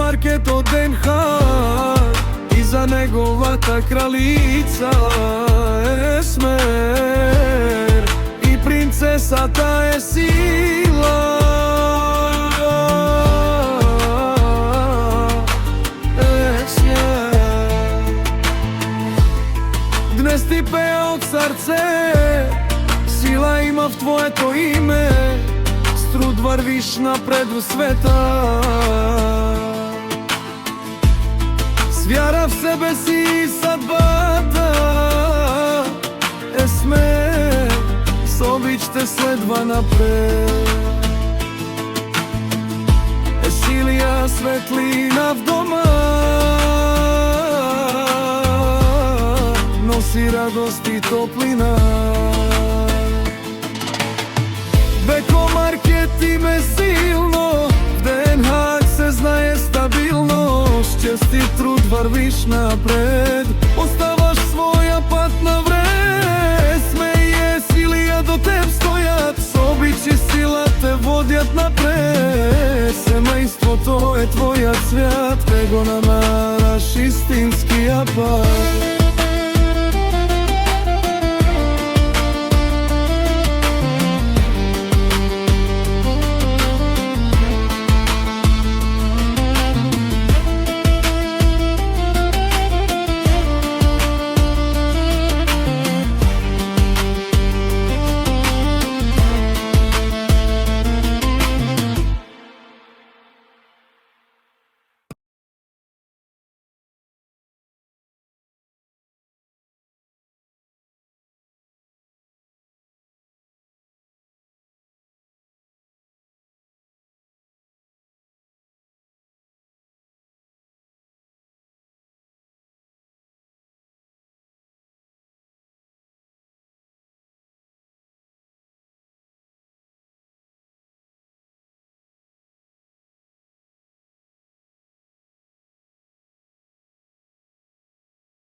Market od Den Haag, iza negovata kraljica Esmer, i princesa ta je sila. Dnes ti peja od srce, sila ima v твоето име, с труд вървиш напред в света. С вяра в себе си и съдбата, Есмер, с обич те следва напред. Есилия светлина в дома, носи радост и топлина. Беко Маркет име силно, в Den Haag се знае стабилно. С честит труд вървиш напред, оставаш своя път навред. Смей и Есилия до теб стоят, с обич и сила те водят напред. Семейството е твоят свят, те го намараш истинския път.